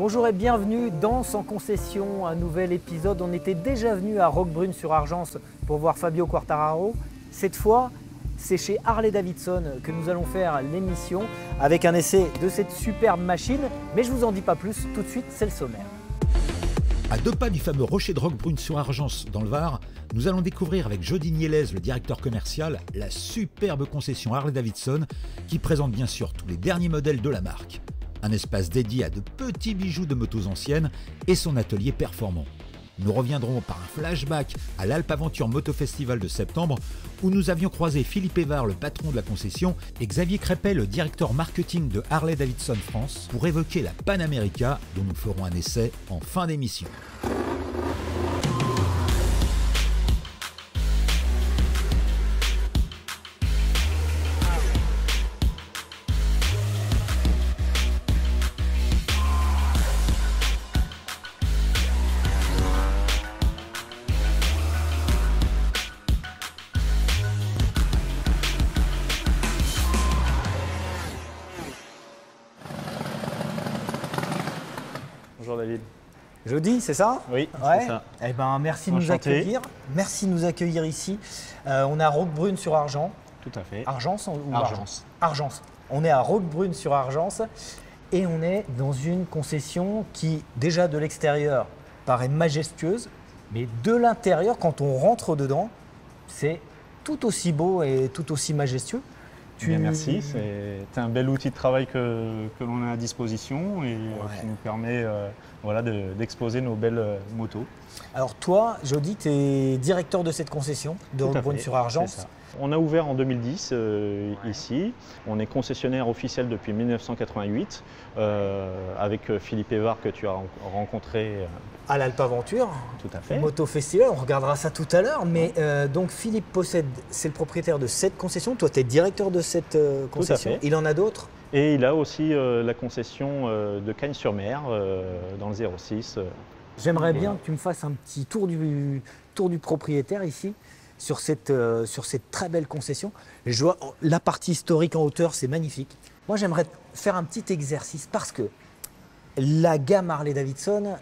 Bonjour et bienvenue dans Sans Concession, un nouvel épisode. On était déjà venu à Roquebrune-sur-Argence pour voir Fabio Quartararo. Cette fois, c'est chez Harley-Davidson que nous allons faire l'émission avec un essai de cette superbe machine. Mais je ne vous en dis pas plus, tout de suite, c'est le sommaire. À 2 pas du fameux rocher de Roquebrune-sur-Argence dans le Var, nous allons découvrir avec Jody Nielez, le directeur commercial, la superbe concession Harley-Davidson qui présente bien sûr tous les derniers modèles de la marque. Un espace dédié à de petits bijoux de motos anciennes et son atelier performant. Nous reviendrons par un flashback à l'Alpe Aventure Moto Festival de septembre où nous avions croisé Philippe Évard, le patron de la concession, et Xavier Crépet, le directeur marketing de Harley-Davidson France, pour évoquer la Panamérica dont nous ferons un essai en fin d'émission. Bonjour David. Jody, c'est ça? Oui, ouais. c'est ça. Eh ben, merci de nous Enchanté. accueillir. Merci de nous accueillir ici. On est à Roquebrune-sur-Argence. Tout à fait. Argence ou Argence. Argence. On est à Roquebrune-sur-Argence et on est dans une concession qui, déjà de l'extérieur, paraît majestueuse, mais de l'intérieur, quand on rentre dedans, c'est tout aussi beau et tout aussi majestueux. Bien, merci, c'est un bel outil de travail que l'on a à disposition et qui nous permet voilà, d'exposer nos belles motos. Alors toi, Jody, tu es directeur de cette concession de Roquebrune-sur-Argence. On a ouvert en 2010 ici. On est concessionnaire officiel depuis 1988 avec Philippe Évard que tu as rencontré. À l'Alpe Aventure, Tout à fait. Moto Festival, on regardera ça tout à l'heure. Mais donc Philippe c'est le propriétaire de cette concession. Toi, tu es directeur de cette concession. fait. Il en a d'autres? Et il a aussi la concession de Cagnes-sur-Mer dans le 06. J'aimerais bien que tu me fasses un petit tour du propriétaire ici, sur cette très belle concession. Et je vois la partie historique en hauteur, c'est magnifique. Moi, j'aimerais faire un petit exercice parce que la gamme Harley-Davidson,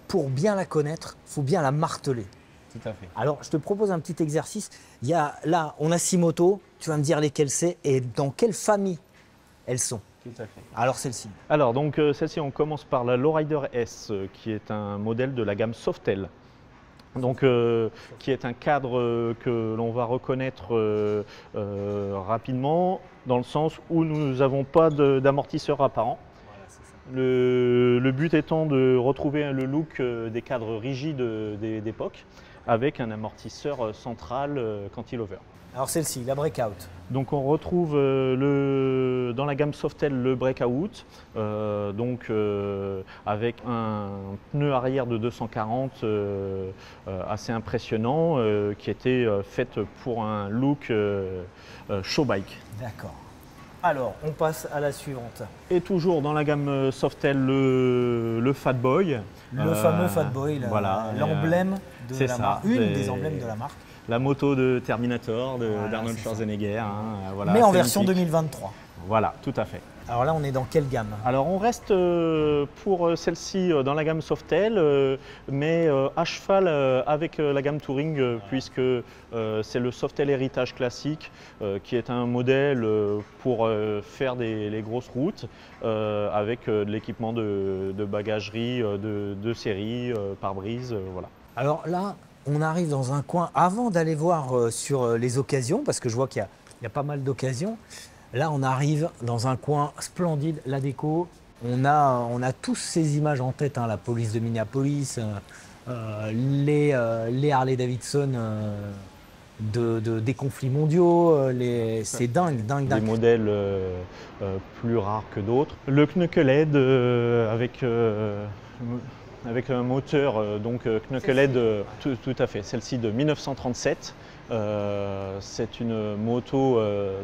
pour bien la connaître, il faut bien la marteler. Tout à fait. Alors, je te propose un petit exercice. Là, on a 6 motos. Tu vas me dire lesquelles c'est et dans quelle famille elles sont. Tout à fait. Alors, celle-ci. Alors, donc celle-ci, on commence par la Lowrider S, qui est un modèle de la gamme Softail. Donc, qui est un cadre que l'on va reconnaître rapidement, dans le sens où nous n'avons pas d'amortisseur apparent. Voilà, c'est ça. Le but étant de retrouver le look des cadres rigides d'époque, avec un amortisseur central cantilever. Alors, celle-ci, la Breakout. Donc on retrouve dans la gamme Softail le Breakout, avec un pneu arrière de 240 assez impressionnant qui était fait pour un look show bike. D'accord. Alors, on passe à la suivante. Et toujours dans la gamme Softail le Fat Boy. Le fameux Fat Boy, voilà, l'emblème de la marque, une des des emblèmes de la marque. La moto de Terminator Voilà, d'Arnold c'est Schwarzenegger. Voilà, mais en c'est version mythique. 2023. Voilà, tout à fait. Alors là, on est dans quelle gamme? Alors on reste pour celle-ci dans la gamme Softail, mais à cheval avec la gamme Touring, puisque c'est le Softail Héritage classique, qui est un modèle pour faire les grosses routes, avec de l'équipement de bagagerie de série, pare-brise, voilà. Alors là, on arrive dans un coin, avant d'aller voir sur les occasions, parce que je vois qu'il y a pas mal d'occasions. Là, on arrive dans un coin splendide, la déco. On a tous ces images en tête, hein, la police de Minneapolis, les Harley-Davidson des conflits mondiaux. C'est dingue. Des modèles plus rares que d'autres. Le Knucklehead avec un moteur Knucklehead, tout à fait, celle-ci de 1937. C'est une moto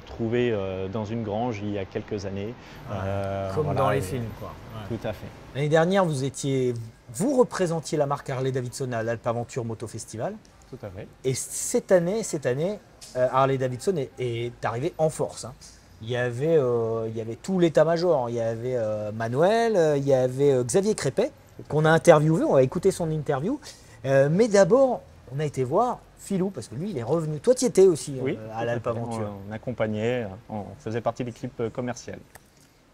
trouvée dans une grange il y a quelques années. Comme voilà, dans les films, quoi. Ouais. Tout à fait. L'année dernière, vous représentiez la marque Harley-Davidson à l'Alpe Aventure Moto Festival. Tout à fait. Et cette année, Harley-Davidson est arrivé en force. Hein. il y avait tout l'état-major. Il y avait Manuel, il y avait Xavier Crépet, qu'on a interviewé, on va écouter son interview. Mais d'abord, on a été voir Philou, parce que lui, il est revenu. Toi, tu y étais aussi Oui, à l'Alpe Aventure. On accompagnait, on faisait partie de l'équipe commerciale.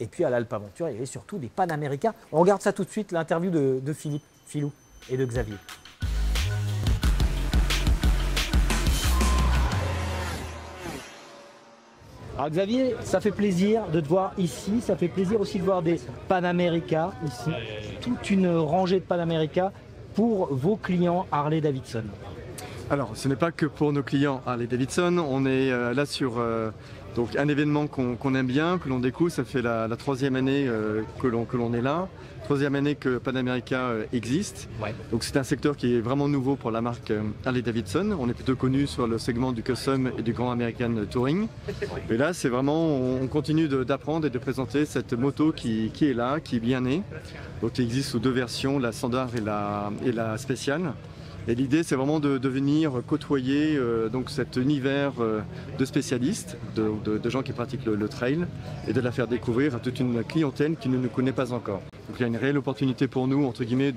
Et puis à l'Alpe Aventure, il y avait surtout des Panaméricains. On regarde ça tout de suite, l'interview de Philippe, Philou et de Xavier. Alors Xavier, ça fait plaisir de te voir ici, ça fait plaisir aussi de voir des Panaméricains ici, toute une rangée de Panaméricains pour vos clients Harley-Davidson. Alors, ce n'est pas que pour nos clients Harley-Davidson, on est là sur donc un événement qu'on aime bien, que l'on découvre. Ça fait la 3e année que l'on est là, 3e année que Panamérica existe. Ouais. Donc c'est un secteur qui est vraiment nouveau pour la marque Harley-Davidson. On est plutôt connu sur le segment du custom et du Grand American Touring. Et là, c'est vraiment, on continue d'apprendre et de présenter cette moto qui est là, qui est bien née. Donc il existe sous 2 versions, la standard et la spéciale. Et l'idée, c'est vraiment de venir côtoyer donc cet univers de spécialistes, de gens qui pratiquent le trail, et de la faire découvrir à toute une clientèle qui ne nous connaît pas encore. Donc il y a une réelle opportunité pour nous, entre guillemets,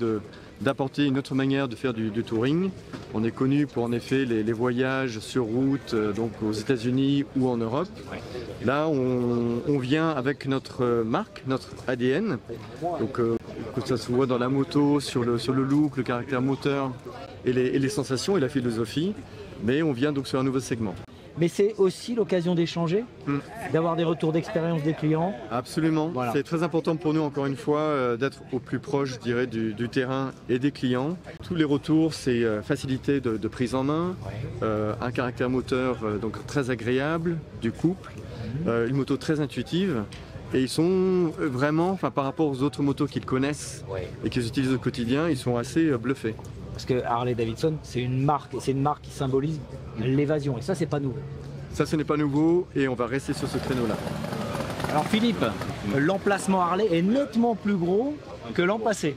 d'apporter une autre manière de faire du touring. On est connu pour en effet les voyages sur route, donc aux États-Unis ou en Europe. Là, on vient avec notre marque, notre ADN. Donc que ça se voit dans la moto, sur le look, le caractère moteur et les sensations et la philosophie. Mais on vient donc sur un nouveau segment. Mais c'est aussi l'occasion d'échanger, d'avoir des retours d'expérience des clients. Absolument, Voilà. C'est très important pour nous encore une fois d'être au plus proche, je dirais, du terrain et des clients. Tous les retours, c'est facilité de prise en main, un caractère moteur donc très agréable, du couple, une moto très intuitive. Et ils sont vraiment, par rapport aux autres motos qu'ils connaissent et qu'ils utilisent au quotidien, ils sont assez bluffés. Parce que Harley-Davidson, c'est une marque qui symbolise l'évasion. Et ça, c'est pas nouveau. Ça, ce n'est pas nouveau et on va rester sur ce créneau-là. Alors Philippe, l'emplacement Harley est nettement plus gros que l'an passé.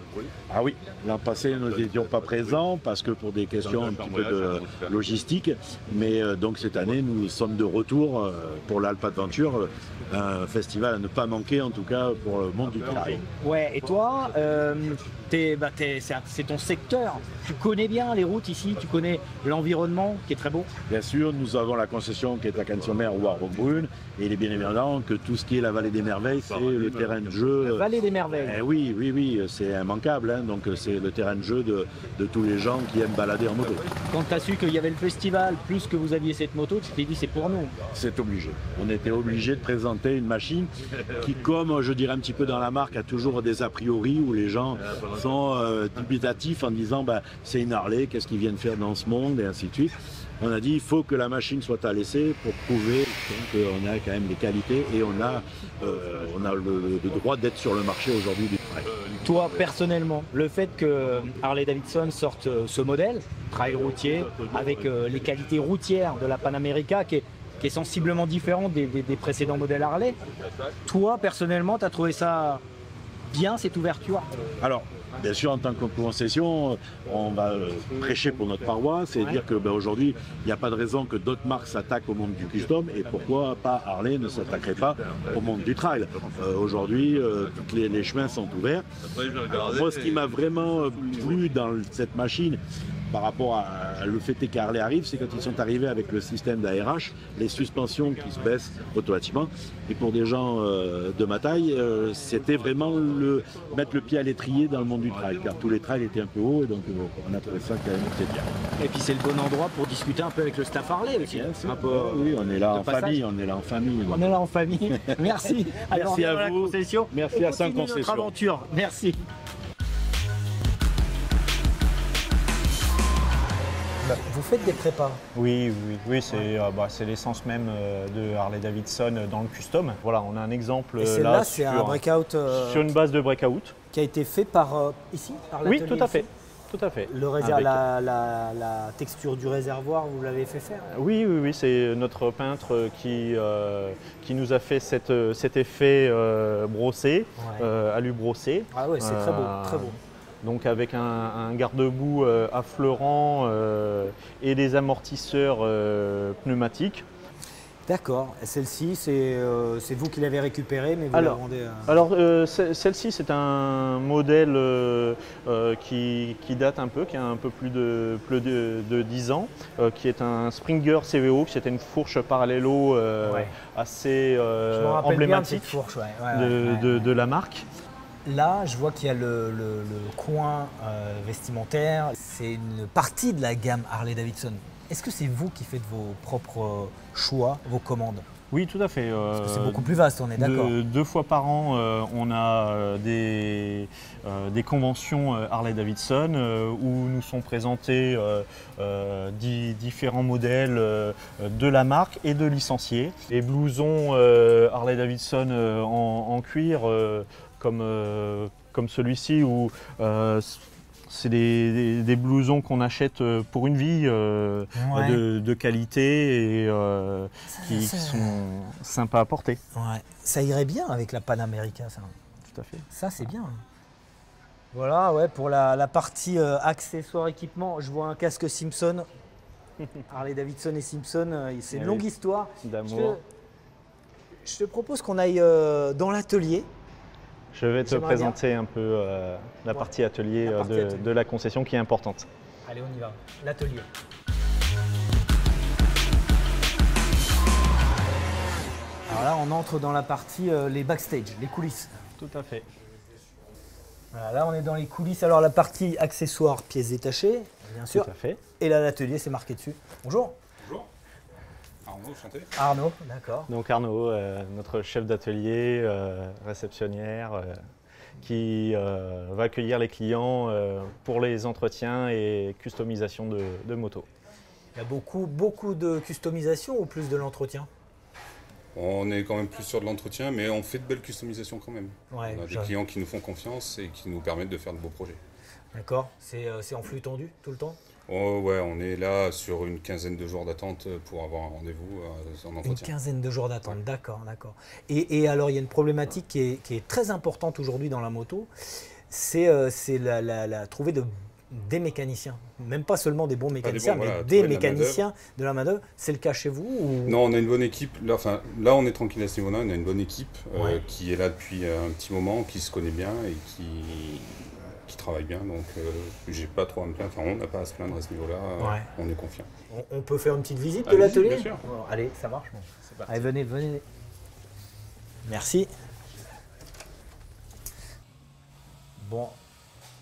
Ah oui, l'an passé, nous n'étions pas présents parce que pour des questions un petit peu de logistique. Mais donc cette année, nous sommes de retour pour l'Alpe Adventure, un festival à ne pas manquer, en tout cas pour le monde du trail. Ouais, et toi, c'est ton secteur. Tu connais bien les routes ici, tu connais l'environnement qui est très beau. Bien sûr, nous avons la concession qui est à Cannes-sur-Mer ou à Roquebrune. Et il est bien évident que tout ce qui est la vallée des merveilles, c'est le terrain de jeu. Vallée des merveilles. Oui, c'est immanquable. Donc c'est le terrain de jeu de tous les gens qui aiment balader en moto. Quand tu as su qu'il y avait le festival, plus que vous aviez cette moto, tu t'es dit c'est pour nous. C'est obligé. On était obligé de présenter une machine qui, comme je dirais un petit peu dans la marque, a toujours des a priori où les gens sont dubitatifs en disant c'est une Harley, qu'est-ce qu'ils viennent faire dans ce monde et ainsi de suite. On a dit il faut que la machine soit à l'essai pour prouver qu'on a quand même les qualités et on a le droit d'être sur le marché aujourd'hui du trail. Toi, personnellement, le fait que Harley-Davidson sorte ce modèle, trail routier, avec les qualités routières de la Panamérica, qui est sensiblement différent des précédents modèles Harley, toi, personnellement, tu as trouvé ça bien, cette ouverture? Alors, bien sûr, en tant que concession, on va prêcher pour notre paroisse et dire qu'aujourd'hui, il n'y a pas de raison que d'autres marques s'attaquent au monde du custom et pourquoi pas Harley ne s'attaquerait pas au monde du trail. Aujourd'hui, tous les chemins sont ouverts. Moi, ce qui m'a vraiment plu dans cette machine, par rapport à le fait qu'Harley arrive, c'est quand ils sont arrivés avec le système d'ARH, les suspensions qui se baissent automatiquement. Et pour des gens de ma taille, c'était vraiment mettre le pied à l'étrier dans le monde du trail, car tous les trails étaient un peu hauts, et donc on a trouvé ça quand même assez bien. Et puis c'est le bon endroit pour discuter un peu avec le staff Harley aussi. Un peu, oui, on est là en passage. famille, on est là en famille. On est là en famille. Merci. Merci à la vous. concession. Merci On à 5 continue notre concessions. aventure. Merci. Vous faites des prépas? Oui, c'est l'essence même de Harley-Davidson dans le custom. Voilà, on a un exemple Et celle-là, c'est un breakout sur une base de breakout. qui a été fait par ici, par Oui, l'atelier tout à ici. fait. Tout à fait. La texture du réservoir, vous l'avez fait faire? Oui, c'est notre peintre qui nous a fait cet effet brossé, alu brossé. Ah ouais, c'est très beau, très beau. Donc avec un garde-boue affleurant et des amortisseurs pneumatiques. D'accord. Et celle-ci, c'est vous qui l'avez récupérée, mais vous la vendez à... Alors, celle-ci, c'est un modèle qui date un peu, qui a un peu plus de 10 ans, qui est un Springer CVO, qui était une fourche parallèlo assez emblématique de la marque. Là, je vois qu'il y a le coin vestimentaire. C'est une partie de la gamme Harley-Davidson. Est-ce que c'est vous qui faites vos propres choix, vos commandes? Oui, tout à fait. Parce que c'est beaucoup plus vaste, on est d'accord. 2 fois par an, on a des conventions Harley-Davidson où nous sont présentés différents modèles de la marque et de licenciés. Les blousons Harley-Davidson en cuir comme celui-ci où c'est des blousons qu'on achète pour une vie de qualité et qui sont sympas à porter. Ouais. Ça irait bien avec la Panamérica, ça. Tout à fait. Ça, c'est bien. Voilà, ouais, pour la partie accessoires, équipement, je vois un casque Simpson. Harley-Davidson et Simpson, c'est une longue histoire. D'amour. Je te propose qu'on aille dans l'atelier. Je vais te présenter un peu la partie atelier de la concession qui est importante. Allez, on y va. L'atelier. Alors là, on entre dans la partie les backstage, les coulisses. Tout à fait. Voilà, là, on est dans les coulisses. Alors, la partie accessoires, pièces détachées, bien sûr. Tout à fait. Et là, l'atelier, c'est marqué dessus. Bonjour. Bonjour. Arnaud, enchanté. Arnaud, d'accord. Donc Arnaud, notre chef d'atelier, réceptionnaire, qui va accueillir les clients pour les entretiens et customisation de motos. Il y a beaucoup de customisation ou plus de l'entretien? On est quand même plus sur de l'entretien, mais on fait de belles customisations quand même. Ouais, on a des clients qui nous font confiance et qui nous permettent de faire de beaux projets. D'accord. C'est en flux tendu tout le temps? Oh, ouais, on est là sur une quinzaine de jours d'attente pour avoir un rendez-vous en entretien. Une quinzaine de jours d'attente, d'accord. Et alors, il y a une problématique qui est très importante aujourd'hui dans la moto, c'est trouver des mécaniciens. Même pas seulement des bons mécaniciens, mais des mécaniciens, de la main-d'œuvre. C'est le cas chez vous ou... Non, on a une bonne équipe. Là, on est tranquille à ce niveau-là. On a une bonne équipe qui est là depuis un petit moment, qui se connaît bien et qui travaille bien. Donc, j'ai pas trop à me plaindre. Enfin, on n'a pas à se plaindre à ce niveau-là. On est confiant. On peut faire une petite visite de l'atelier? Bien sûr. Bon, allez, ça marche. Bon. Allez, venez. Merci. Bon.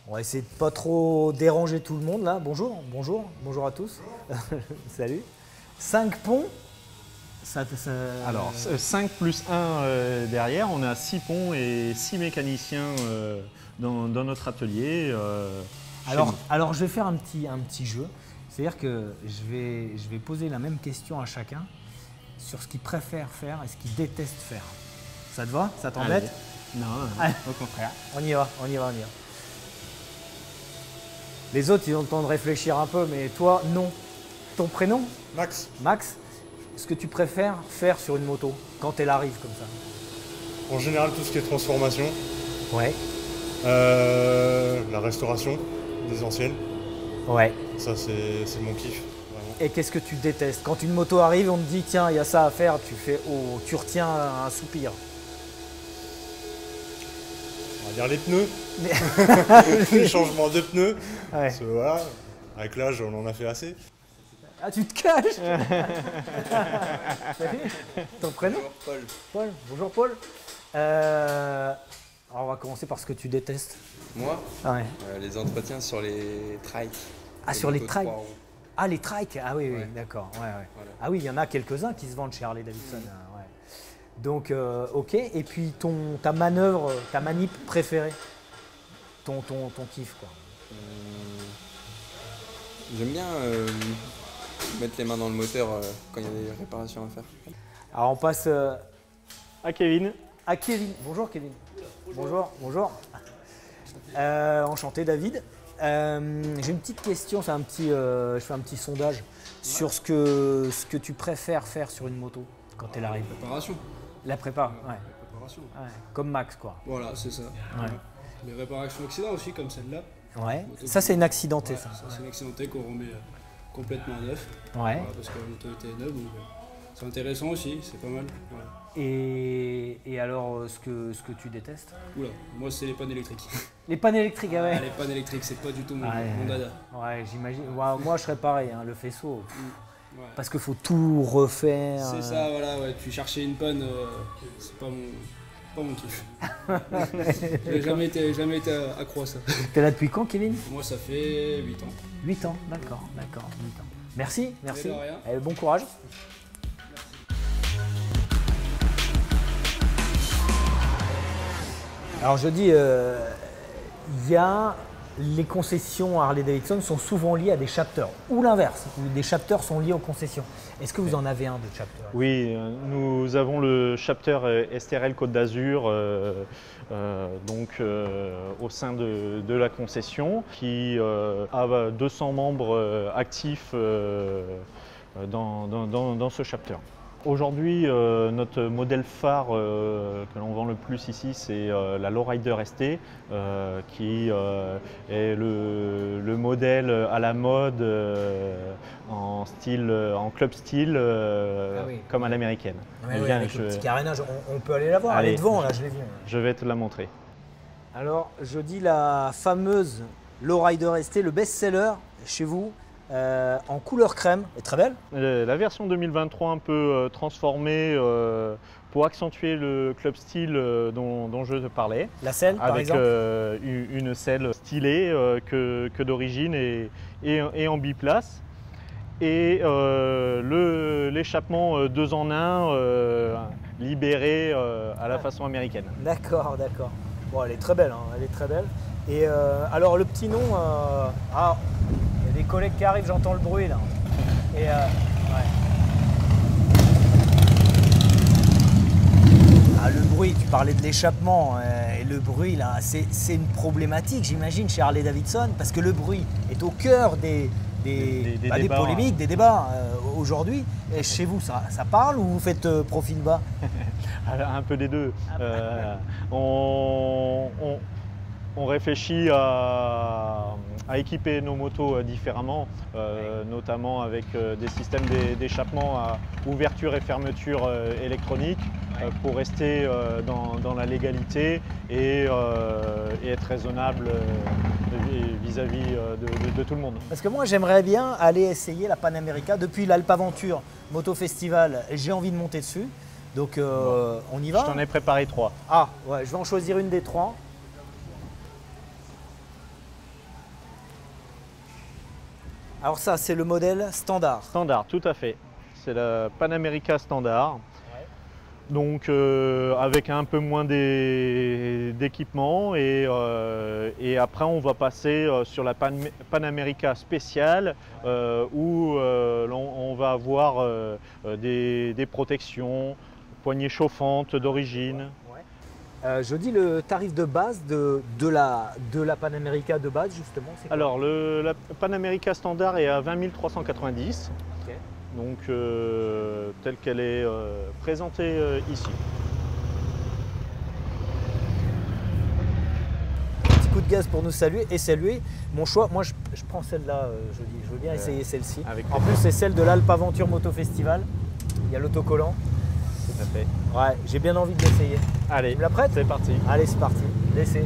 On va essayer de pas trop déranger tout le monde là. Bonjour à tous. Salut. 5 ponts. Alors 5 plus 1 derrière, on a 6 ponts et 6 mécaniciens dans notre atelier. Alors je vais faire un petit jeu. C'est-à-dire que je vais poser la même question à chacun sur ce qu'il préfère faire et ce qu'il déteste faire. Ça te va? Ça t'embête? Non, au contraire. On y va. Les autres, ils ont le temps de réfléchir un peu, mais toi, non. Ton prénom? Max. Max, ce que tu préfères faire sur une moto quand elle arrive comme ça? En général, tout ce qui est transformation. Ouais. La restauration des anciennes. Ouais. Ça, c'est mon kiff. Vraiment. Et qu'est-ce que tu détestes? Quand une moto arrive, on te dit tiens, il y a ça à faire, tu retiens un soupir. On va dire les pneus. Les changements de pneus. Ouais. Parce que, voilà, avec l'âge, on en a fait assez. Ah, tu te caches. Ton prénom? Paul. Paul. Bonjour Paul. Alors on va commencer par ce que tu détestes. Moi, Ouais. les entretiens sur les trikes. Ah, sur les trikes. 3 roues. Ah, les trikes. Ah oui, Ouais. d'accord. Ouais. Voilà. Ah oui, il y en a quelques-uns qui se vendent chez Harley Davidson. Ouais. Donc, ok. Et puis ta manœuvre, ta manip préférée, ton kiff quoi. J'aime bien mettre les mains dans le moteur quand il y a des réparations à faire. Alors on passe À Kevin. à Kevin. Bonjour Kevin. Bonjour. Enchanté David. J'ai une petite question, je fais un petit sondage sur ce que tu préfères faire sur une moto quand elle arrive. Réparation. La prépa, ouais. La réparation. Ouais. Comme Max quoi. Voilà, c'est ça. Ouais. Les réparations accidents aussi, comme celle-là. Ouais. Ça c'est une accidentée Ouais, ça. c'est une accidentée qu'on remet complètement neuf. Ouais. Voilà, parce que la moto était neuve. Donc, C'est intéressant aussi, c'est pas mal. Ouais. Et alors, ce que tu détestes? Oula, moi c'est les pannes électriques. Les pannes électriques, ah ouais. Ah, les pannes électriques, c'est pas du tout mon dada. Ouais, j'imagine. Ouais, moi, je serais pareil, hein, le faisceau. Ouais. Parce qu'il faut tout refaire. C'est ça, voilà, ouais. Tu cherchais une panne, c'est pas mon kiff. J'ai jamais été accro à ça. T'es là depuis quand, Kevin? Moi, ça fait 8 ans. 8 ans, d'accord, 8 ans. Merci. De rien. Allez, bon courage. Alors je dis, les concessions Harley-Davidson sont souvent liées à des chapters, ou l'inverse, où des chapters sont liés aux concessions. Est-ce que vous en avez un de chapter? Oui, nous avons le chapter STRL Côte d'Azur au sein de la concession qui a 200 membres actifs dans ce chapter. Aujourd'hui, notre modèle phare que l'on vend le plus ici, c'est la Lowrider ST, qui est le modèle à la mode en club style, comme à l'américaine. Le petit carénage, on peut aller la voir, elle est devant, là, je l'ai vu. Je vais te la montrer. Alors, je dis la fameuse Lowrider ST, le best-seller chez vous. En couleur crème, est très belle. La version 2023 un peu transformée pour accentuer le club style dont je te parlais. La selle par exemple. Avec une selle stylée que d'origine et en biplace. Et l'échappement 2 en 1 libéré à la façon américaine. D'accord. Bon, elle est très belle, hein, elle est très belle. Et alors le petit nom, des collègues qui arrivent, j'entends le bruit là. Et le bruit, tu parlais de l'échappement, et le bruit là, c'est une problématique, j'imagine, chez Harley-Davidson, parce que le bruit est au cœur des polémiques, des débats aujourd'hui. Et chez vous, ça parle ou vous faites profil bas? Un peu des deux. On réfléchit à équiper nos motos différemment, notamment avec des systèmes d'échappement à ouverture et fermeture électronique pour rester dans la légalité et être raisonnable vis-à-vis de tout le monde. Parce que moi j'aimerais bien aller essayer la Panamérica depuis l'Alpaventure Moto Festival, j'ai envie de monter dessus, donc on y va. Je t'en ai préparé 3. Ah ouais, je vais en choisir une des 3. Alors ça, c'est le modèle standard. Standard, tout à fait. C'est la Panamérica standard. Ouais. Donc avec un peu moins d'équipement et après on va passer sur la Panamérica spéciale où on va avoir des protections, poignées chauffantes d'origine. Je dis le tarif de base de la Panamérica de base justement. Alors la Panamérica standard est à 20 390, okay. Donc telle qu'elle est présentée ici. Petit coup de gaz pour nous saluer et saluer mon choix. Moi je prends celle-là, je veux bien essayer celle-ci. En plus c'est celle de l'Alpaventure Moto Festival, il y a l'autocollant. Tout à fait. Ouais, j'ai bien envie de l'essayer. Allez, tu me la prêtes? C'est parti. Allez, c'est parti. Laissez.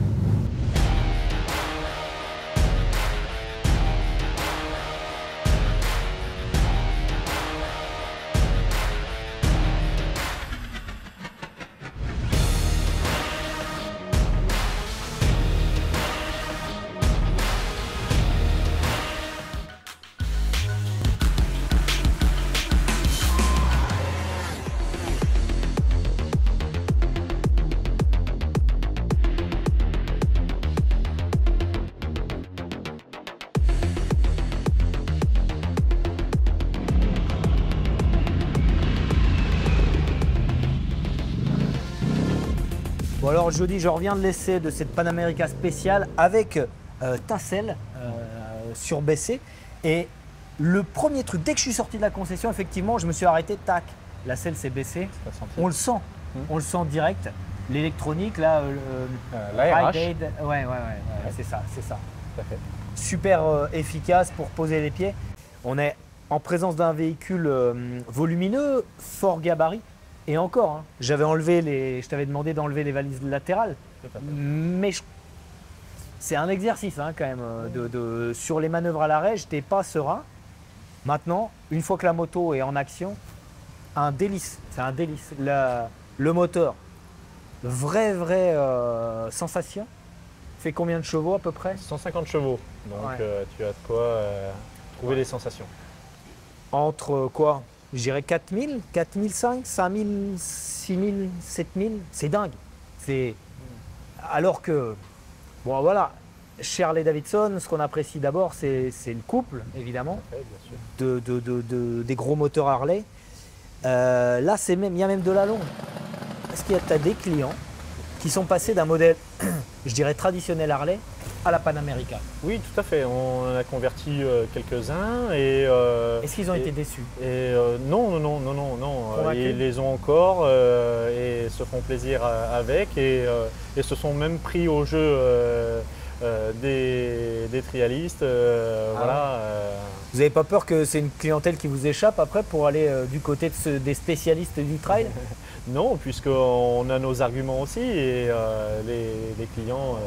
Bon alors je dis, je reviens de l'essai de cette Panamérica spéciale avec ta selle surbaissée. Et le premier truc, dès que je suis sorti de la concession, effectivement, je me suis arrêté, tac, la selle s'est baissée. On le sent, on le sent direct. L'électronique, là, l'ARH. Ouais, c'est ça. Tout à fait. Super efficace pour poser les pieds. On est en présence d'un véhicule volumineux, fort gabarit. Et encore, hein, je t'avais demandé d'enlever les valises latérales. Mais c'est un exercice hein, quand même. Sur les manœuvres à l'arrêt, je n'étais pas serein. Maintenant, une fois que la moto est en action, un délice. C'est un délice. Le moteur, vraie sensation. Fait combien de chevaux à peu près? 150 chevaux. Donc tu as de quoi trouver les sensations. Entre quoi? Je dirais 4000, 4005, 5000, 6000, 7000. C'est dingue. Alors que, bon voilà, chez Harley Davidson, ce qu'on apprécie d'abord, c'est le couple, évidemment, des gros moteurs Harley. Là, il y a même de la longue. Parce qu'il y a des clients qui sont passés d'un modèle, je dirais, traditionnel Harley à la Panamérica. Oui, tout à fait. On a converti quelques-uns. Est-ce qu'ils ont été déçus? Non. Ils les ont encore et se font plaisir avec et se sont même pris au jeu des trialistes. Voilà. Vous n'avez pas peur que c'est une clientèle qui vous échappe après pour aller du côté des spécialistes du trail? Non, puisqu'on a nos arguments aussi et les clients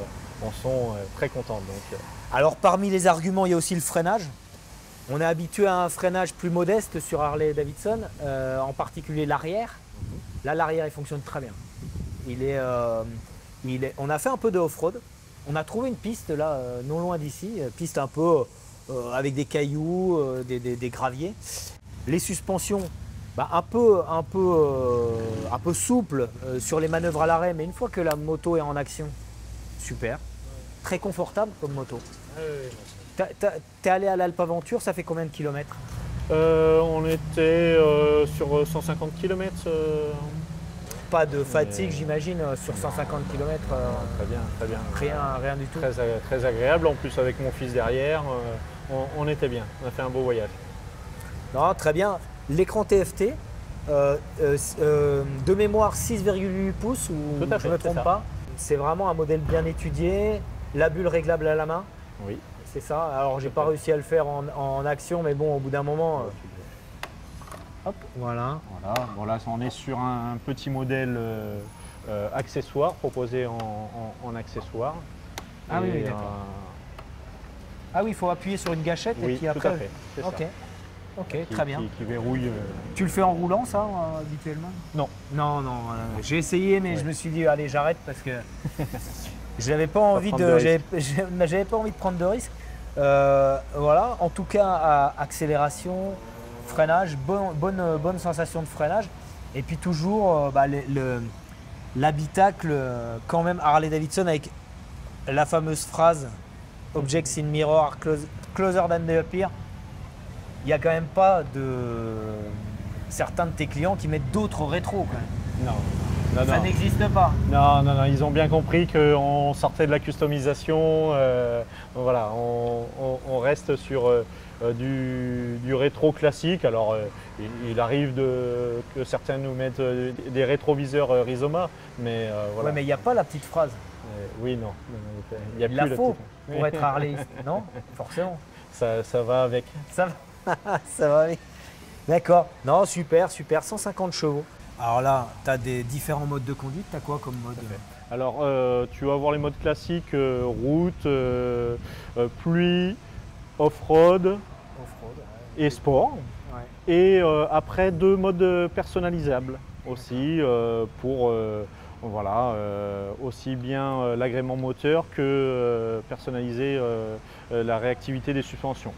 en sont très contents. Donc. Alors parmi les arguments, il y a aussi le freinage. On est habitué à un freinage plus modeste sur Harley Davidson, en particulier l'arrière. Là, l'arrière, il fonctionne très bien. On a fait un peu de off-road. On a trouvé une piste là, non loin d'ici, piste un peu avec des cailloux, des graviers. Les suspensions, un peu souple sur les manœuvres à l'arrêt, mais une fois que la moto est en action, super. Très confortable comme moto. T'es allé à l'Alpe Aventure, ça fait combien de kilomètres? On était sur 150 km. Pas de fatigue, j'imagine, sur 150 km. Très bien. Rien du tout. Très agréable, en plus avec mon fils derrière, on était bien, on a fait un beau voyage. Non, très bien. L'écran TFT, de mémoire 6,8 pouces, ou je ne me trompe pas. C'est vraiment un modèle bien étudié, la bulle réglable à la main. Oui. C'est ça. Alors, j'ai pas réussi à le faire en action, mais bon, au bout d'un moment. Hop, voilà. Bon, là, on est sur un petit modèle accessoire, proposé en accessoire. Ah oui, d'accord. Ah oui, il faut appuyer sur une gâchette et puis après. Tout à fait. C'est ça. Ok, très bien. Qui verrouille. Tu le fais en roulant, ça, habituellement? Non. Non. J'ai essayé, mais je me suis dit, allez, j'arrête parce que j'avais pas envie de prendre de risques. Voilà. En tout cas, accélération, freinage, bonne sensation de freinage. Et puis toujours l'habitacle, quand même, Harley Davidson avec la fameuse phrase Objects in mirror, closer than they appear. Il n'y a quand même pas certains de tes clients qui mettent d'autres rétros quand même. Non. Ça n'existe pas. Non, ils ont bien compris qu'on sortait de la customisation. Voilà, on reste sur du rétro classique. Alors, il arrive que certains nous mettent des rétroviseurs Rizoma, mais voilà. Ouais, mais il n'y a pas la petite phrase. Oui, non. Il la faut pour être Harleyiste, non? Forcément. Ça va avec. Ça va avec. D'accord. Non, super. 150 chevaux. Alors là, tu as des différents modes de conduite. Tu as quoi comme mode? Alors, tu vas avoir les modes classiques, route, pluie, off-road et sport. Ouais. Et après, 2 modes personnalisables aussi pour aussi bien l'agrément moteur que personnaliser la réactivité des suspensions.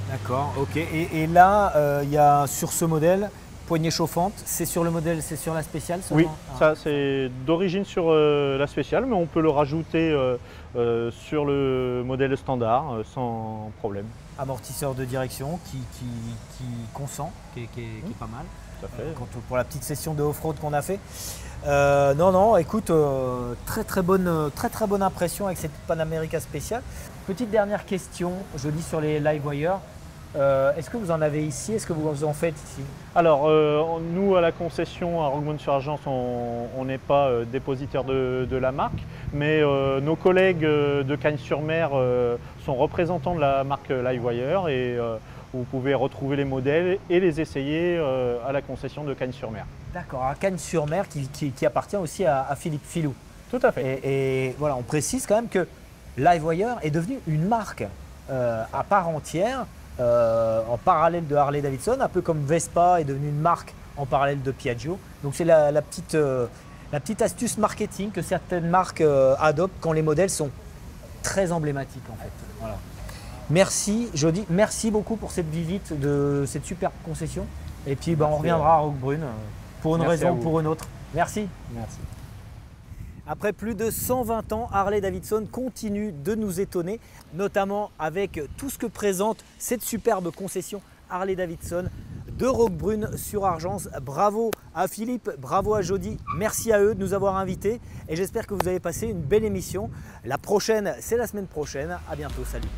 D'accord, ok. Et là, il y a sur ce modèle, poignée chauffante, c'est sur le modèle, c'est sur la spéciale seulement? Oui, ça c'est d'origine sur la spéciale, mais on peut le rajouter sur le modèle standard sans problème. Amortisseur de direction qui consent, qui est pas mal. Tout à fait. Pour la petite session de off-road qu'on a fait. Non, écoute, très bonne impression avec cette Panamérica spéciale. Petite dernière question, je lis sur les LiveWire. Est-ce que vous en avez ici? Est-ce que vous en faites ici? Alors, nous, à la concession à Roquebrune-sur-Argence, on n'est pas dépositaire de la marque, mais nos collègues de Cagnes-sur-Mer sont représentants de la marque LiveWire et où vous pouvez retrouver les modèles et les essayer à la concession de Cagnes-sur-Mer. D'accord, à Cagnes-sur-Mer qui appartient aussi à Philippe Filou. Tout à fait. Et voilà, on précise quand même que LiveWire est devenu une marque à part entière, en parallèle de Harley-Davidson, un peu comme Vespa est devenue une marque en parallèle de Piaggio. Donc c'est la petite astuce marketing que certaines marques adoptent quand les modèles sont très emblématiques en fait. Voilà. Merci Jody, merci beaucoup pour cette visite de cette superbe concession. Et puis on reviendra à Roquebrune pour une raison ou pour une autre. Merci. Merci. Après plus de 120 ans, Harley-Davidson continue de nous étonner, notamment avec tout ce que présente cette superbe concession Harley-Davidson de Roquebrune sur Argence. Bravo à Philippe, bravo à Jody, merci à eux de nous avoir invités et j'espère que vous avez passé une belle émission. La prochaine, c'est la semaine prochaine. À bientôt, salut.